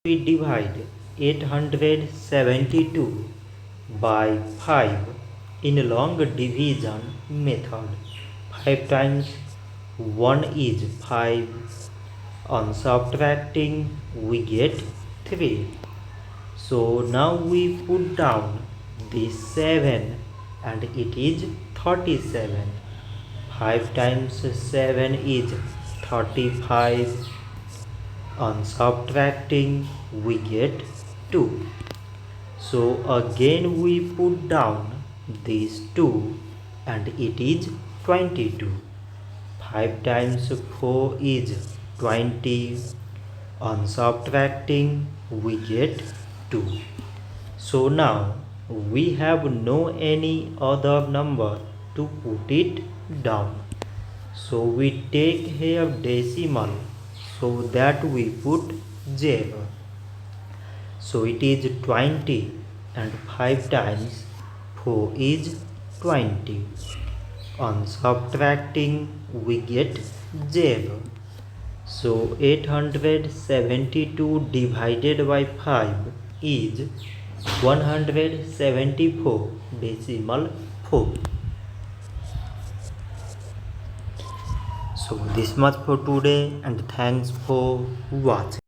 We divide 872 by 5 in long division method. 5 times 1 is 5. On subtracting we get 3. So now we put down this 7 and it is 37. 5 times 7 is 35. On subtracting we get 2. So again we put down these 2 and it is 22. 5 times 4 is 20. On subtracting we get 2. So now we have no any other number to put it down. So we take here decimal, so that we put 0. So it is 20 and 5 times 4 is 20. On subtracting we get 0. So 872 divided by 5 is 174 decimal 4. So this much for today and thanks for watching.